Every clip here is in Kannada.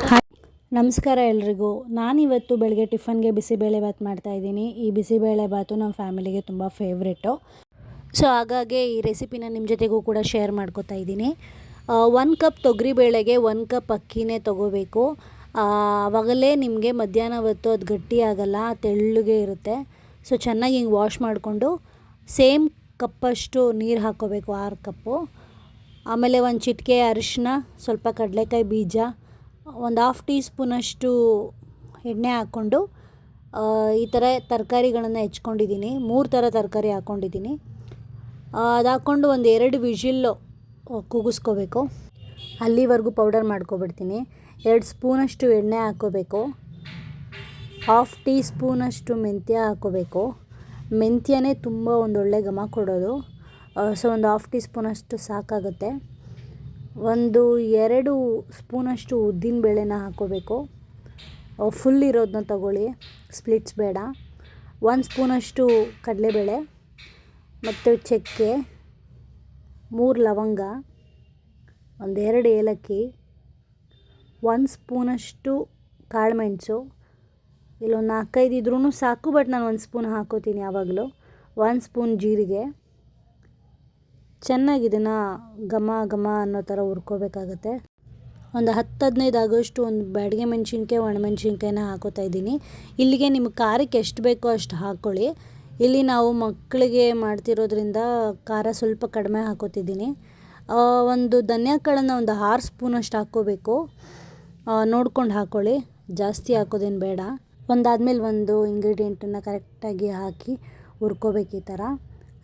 ಹಾಯ್, ನಮಸ್ಕಾರ ಎಲ್ರಿಗೂ. ನಾನಿವತ್ತು ಬೆಳಗ್ಗೆ ಟಿಫನ್ಗೆ ಬಿಸಿಬೇಳೆಭಾತ್ ಮಾಡ್ತಾಯಿದ್ದೀನಿ. ಈ ಬಿಸಿಬೇಳೆಭಾತು ನಮ್ಮ ಫ್ಯಾಮಿಲಿಗೆ ತುಂಬ ಫೇವ್ರೆಟು. ಸೊ ಹಾಗಾಗಿ ಈ ರೆಸಿಪಿನ ನಿಮ್ಮ ಜೊತೆಗೂ ಕೂಡ ಶೇರ್ ಮಾಡ್ಕೋತಾ ಇದ್ದೀನಿ. 1 ಕಪ್ ತೊಗರಿಬೇಳೆಗೆ 1 ಕಪ್ ಅಕ್ಕಿನೇ ತೊಗೋಬೇಕು. ಆವಾಗಲೇ ನಿಮಗೆ ಮಧ್ಯಾಹ್ನ ಹೊತ್ತು ಅದು ಗಟ್ಟಿ ಆಗಲ್ಲ, ತೆಳ್ಳಗೆ ಇರುತ್ತೆ. ಸೊ ಚೆನ್ನಾಗಿ ಹಿಂಗೆ ವಾಶ್ ಮಾಡಿಕೊಂಡು ಸೇಮ್ ಕಪ್ಪಷ್ಟು ನೀರು ಹಾಕ್ಕೋಬೇಕು, 6 ಕಪ್ಪು. ಆಮೇಲೆ ಒಂದು ಚಿಟಿಕೆ ಅರಿಶಿನ, ಸ್ವಲ್ಪ ಕಡಲೆಕಾಯಿ ಬೀಜ, ಒಂದು ½ ಟೀ ಸ್ಪೂನಷ್ಟು ಎಣ್ಣೆ ಹಾಕ್ಕೊಂಡು ಈ ಥರ ತರಕಾರಿಗಳನ್ನು ಹೆಚ್ಕೊಂಡಿದ್ದೀನಿ. 3 ಥರ ತರಕಾರಿ ಹಾಕ್ಕೊಂಡಿದ್ದೀನಿ. ಅದು ಹಾಕ್ಕೊಂಡು ಒಂದು 2 ವಿಷಿಲ್ಲು ಕೂಗಿಸ್ಕೋಬೇಕು. ಅಲ್ಲಿವರೆಗೂ ಪೌಡರ್ ಮಾಡ್ಕೊಬಿಡ್ತೀನಿ. 2 ಸ್ಪೂನಷ್ಟು ಎಣ್ಣೆ ಹಾಕ್ಕೋಬೇಕು. ½ ಟೀ ಸ್ಪೂನಷ್ಟು ಮೆಂತ್ಯ ಹಾಕ್ಕೋಬೇಕು. ಮೆಂತ್ಯನೇ ತುಂಬ ಒಂದೊಳ್ಳೆ ಘಮ ಕೊಡೋದು. ಸೊ ಒಂದು ½ ಟೀ ಸ್ಪೂನಷ್ಟು ಸಾಕಾಗುತ್ತೆ. ಒಂದು 2 ಸ್ಪೂನಷ್ಟು ಉದ್ದಿನಬೇಳೆನ ಹಾಕ್ಕೋಬೇಕು. ಫುಲ್ ಇರೋದನ್ನ ತಗೊಳ್ಳಿ, ಸ್ಪ್ಲಿಟ್ಸ್ ಬೇಡ. 1 ಸ್ಪೂನಷ್ಟು ಕಡಲೆಬೇಳೆ ಮತ್ತು ಚಕ್ಕೆ, 3 ಲವಂಗ, ಒಂದು 2 ಏಲಕ್ಕಿ, 1 ಸ್ಪೂನಷ್ಟು ಕಾಳುಮೆಣಸು. ಇಲ್ಲೊಂದು 4-5 ಇದ್ರೂ ಸಾಕು, ಬಟ್ ನಾನು 1 ಸ್ಪೂನ್ ಹಾಕ್ಕೋತೀನಿ ಯಾವಾಗಲೂ. 1 ಸ್ಪೂನ್ ಜೀರಿಗೆ. ಚೆನ್ನಾಗಿ ಇದನ್ನು ಘಮ ಅನ್ನೋ ಥರ ಹುರ್ಕೋಬೇಕಾಗತ್ತೆ. ಒಂದು 10-15 ಆಗೋಷ್ಟು ಒಂದು ಬ್ಯಾಡಗೆ ಮೆಣಸಿನ್ಕಾಯಿ, ಒಣಮೆಣ್ಸಿನ್ಕಾಯಿನ ಹಾಕೋತಾ ಇದ್ದೀನಿ. ಇಲ್ಲಿಗೆ ನಿಮ್ಗೆ ಖಾರಕ್ಕೆ ಎಷ್ಟು ಬೇಕೋ ಅಷ್ಟು ಹಾಕ್ಕೊಳ್ಳಿ. ಇಲ್ಲಿ ನಾವು ಮಕ್ಕಳಿಗೆ ಮಾಡ್ತಿರೋದ್ರಿಂದ ಖಾರ ಸ್ವಲ್ಪ ಕಡಿಮೆ ಹಾಕೋತಿದ್ದೀನಿ. ಒಂದು ಧನಿಯಾ ಕಾಳನ್ನು ಒಂದು 6 ಸ್ಪೂನಷ್ಟು ಹಾಕ್ಕೋಬೇಕು. ನೋಡ್ಕೊಂಡು ಹಾಕ್ಕೊಳ್ಳಿ, ಜಾಸ್ತಿ ಹಾಕೋದೇನು ಬೇಡ. ಒಂದಾದಮೇಲೆ ಒಂದು ಇಂಗ್ರೀಡಿಯೆಂಟನ್ನು ಕರೆಕ್ಟಾಗಿ ಹಾಕಿ ಹುರ್ಕೋಬೇಕು ಈ ಥರ.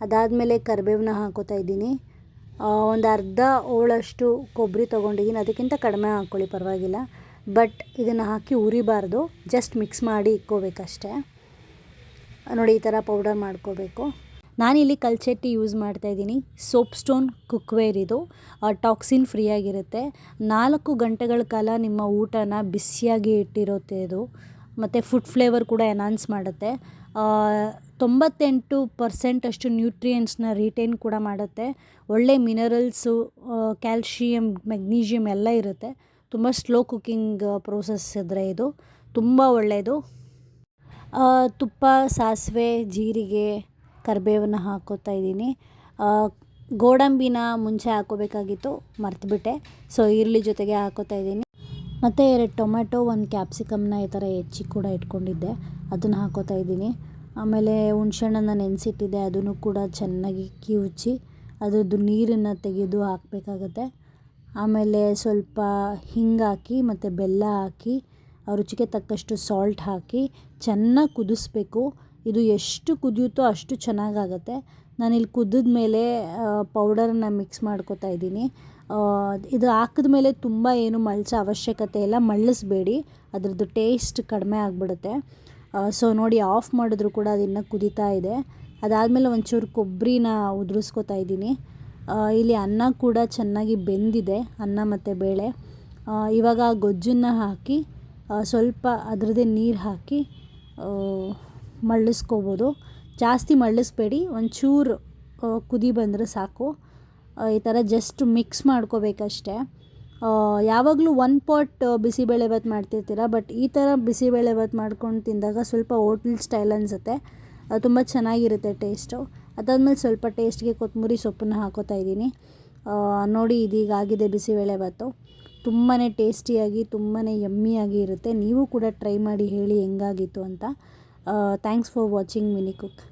ಅದಾದಮೇಲೆ ಕರಿಬೇವನ್ನ ಹಾಕೋತಾ ಇದ್ದೀನಿ. ಒಂದು ಅರ್ಧ ಹೋಳಷ್ಟು ಕೊಬ್ಬರಿ ತೊಗೊಂಡಿದ್ದೀನಿ, ಅದಕ್ಕಿಂತ ಕಡಿಮೆ ಹಾಕ್ಕೊಳ್ಳಿ ಪರವಾಗಿಲ್ಲ. ಬಟ್ ಇದನ್ನು ಹಾಕಿ ಉರಿಬಾರ್ದು, ಜಸ್ಟ್ ಮಿಕ್ಸ್ ಮಾಡಿ ಇಕ್ಕೋಬೇಕಷ್ಟೆ. ನೋಡಿ, ಈ ಥರ ಪೌಡರ್ ಮಾಡ್ಕೋಬೇಕು. ನಾನಿಲ್ಲಿ ಕಲ್ಚಟ್ಟಿ ಯೂಸ್ ಮಾಡ್ತಾಯಿದ್ದೀನಿ. ಸೋಪ್ ಸ್ಟೋನ್ ಕುಕ್ವೇರ್ ಇದು. ಟಾಕ್ಸಿನ್ ಫ್ರೀ ಆಗಿರುತ್ತೆ. 4 ಗಂಟೆಗಳ ಕಾಲ ನಿಮ್ಮ ಊಟನ ಬಿಸಿಯಾಗಿ ಇಟ್ಟಿರುತ್ತೆ ಇದು. ಮತ್ತು ಫುಡ್ ಫ್ಲೇವರ್ ಕೂಡ ಎನ್ಹಾನ್ಸ್ ಮಾಡುತ್ತೆ. 98% ಅಷ್ಟು ನ್ಯೂಟ್ರಿಯೆಂಟ್ಸ್ನ ರಿಟೈನ್ ಕೂಡ ಮಾಡುತ್ತೆ. ಒಳ್ಳೆ ಮಿನರಲ್ಸು, ಕ್ಯಾಲ್ಶಿಯಮ್, ಮೆಗ್ನೀಷಿಯಮ್ ಎಲ್ಲ ಇರುತ್ತೆ. ತುಂಬ ಸ್ಲೋ ಕುಕ್ಕಿಂಗ್ ಪ್ರೋಸೆಸ್ ಇದ್ದರೆ ಇದು ತುಂಬ ಒಳ್ಳೆಯದು. ತುಪ್ಪ, ಸಾಸಿವೆ, ಜೀರಿಗೆ, ಕರಿಬೇವನ್ನು ಹಾಕ್ಕೋತಾ ಇದ್ದೀನಿ. ಗೋಡಂಬಿನ ಮುಂಚೆ ಹಾಕ್ಕೋಬೇಕಾಗಿತ್ತು, ಮರ್ತುಬಿಟ್ಟೆ. ಸೊ ಈರುಳ್ಳಿ ಜೊತೆಗೆ ಹಾಕ್ಕೋತಾ ಇದ್ದೀನಿ. ಮತ್ತು 2 ಟೊಮೆಟೊ, 1 ಕ್ಯಾಪ್ಸಿಕಮ್ನ ಈ ಥರ ಹೆಚ್ಚಿ ಕೂಡ ಇಟ್ಕೊಂಡಿದ್ದೆ, ಅದನ್ನು ಹಾಕ್ಕೋತಾ ಇದ್ದೀನಿ. ಆಮೇಲೆ ಹುಣಸೆಹಣ್ಣನ್ನು ನೆನೆಸಿಟ್ಟಿದ್ದೆ, ಅದನ್ನು ಕೂಡ ಚೆನ್ನಾಗಿ ಕಿವುಚಿ ಅದರದ್ದು ನೀರನ್ನು ತೆಗೆದು ಹಾಕಬೇಕಾಗತ್ತೆ. ಆಮೇಲೆ ಸ್ವಲ್ಪ ಹಿಂಗಾಕಿ ಮತ್ತು ಬೆಲ್ಲ ಹಾಕಿ, ರುಚಿಗೆ ತಕ್ಕಷ್ಟು ಸಾಲ್ಟ್ ಹಾಕಿ ಚೆನ್ನಾಗಿ ಕುದಿಸ್ಬೇಕು. ಇದು ಎಷ್ಟು ಕುದಿಯುತ್ತೋ ಅಷ್ಟು ಚೆನ್ನಾಗಾಗತ್ತೆ. ನಾನಿಲ್ಲಿ ಕುದಿದ ಮೇಲೆ ಪೌಡರನ್ನು ಮಿಕ್ಸ್ ಮಾಡ್ಕೋತಾ ಇದ್ದೀನಿ. ಇದು ಹಾಕಿದ ಮೇಲೆ ತುಂಬ ಏನು ಮಳ್ಸೋ ಅವಶ್ಯಕತೆ ಇಲ್ಲ, ಮಳ್ಳಿಸ್ಬೇಡಿ, ಅದರದ್ದು ಟೇಸ್ಟ್ ಕಡಿಮೆ ಆಗಿಬಿಡುತ್ತೆ. ಸೊ ನೋಡಿ, ಆಫ್ ಮಾಡಿದ್ರು ಕೂಡ ಅದು ಇನ್ನೂ ಕುದೀತಾ ಇದೆ. ಅದಾದಮೇಲೆ ಒಂಚೂರು ಕೊಬ್ಬರಿನ ಉದುರಿಸ್ಕೋತಾ ಇದ್ದೀನಿ. ಇಲ್ಲಿ ಅನ್ನ ಕೂಡ ಚೆನ್ನಾಗಿ ಬೆಂದಿದೆ, ಅನ್ನ ಮತ್ತು ಬೇಳೆ. ಇವಾಗ ಗೊಜ್ಜನ್ನು ಹಾಕಿ ಸ್ವಲ್ಪ ಅದರದ್ದೇ ನೀರು ಹಾಕಿ ಮಳ್ಳಿಸ್ಕೋಬೋದು. ಜಾಸ್ತಿ ಮಳ್ಳಿಸ್ಬೇಡಿ, ಒಂಚೂರು ಕುದಿ ಬಂದರೆ ಸಾಕು. ಈ ಥರ ಜಸ್ಟ್ ಮಿಕ್ಸ್ ಮಾಡ್ಕೋಬೇಕಷ್ಟೆ. ಯಾವಾಗಲೂ 1 ಪಾಟ್ ಬಿಸಿಬೇಳೆಭಾತ್ ಮಾಡ್ತಿರ್ತೀರ, ಬಟ್ ಈ ಥರ ಬಿಸಿಬೇಳೆಭಾತ್ ಮಾಡ್ಕೊಂಡು ತಿಂದಾಗ ಸ್ವಲ್ಪ ಹೋಟೆಲ್ ಸ್ಟೈಲ್ ಅನಿಸುತ್ತೆ. ತುಂಬ ಚೆನ್ನಾಗಿರುತ್ತೆ ಟೇಸ್ಟು. ಅದಾದಮೇಲೆ ಸ್ವಲ್ಪ ಟೇಸ್ಟ್ಗೆ ಕೊತ್ತಂಬರಿ ಸೊಪ್ಪನ್ನು ಹಾಕೋತಾ ಇದ್ದೀನಿ. ನೋಡಿ, ಇದೀಗ ಆಗಿದೆ ಬಿಸಿಬೇಳೆಭಾತು. ತುಂಬಾ ಟೇಸ್ಟಿಯಾಗಿ, ತುಂಬಾ ಯಮ್ಮಿಯಾಗಿ ಇರುತ್ತೆ. ನೀವು ಕೂಡ ಟ್ರೈ ಮಾಡಿ ಹೇಳಿ ಹೆಂಗಾಗಿತ್ತು ಅಂತ. Thanks for watching mini cook.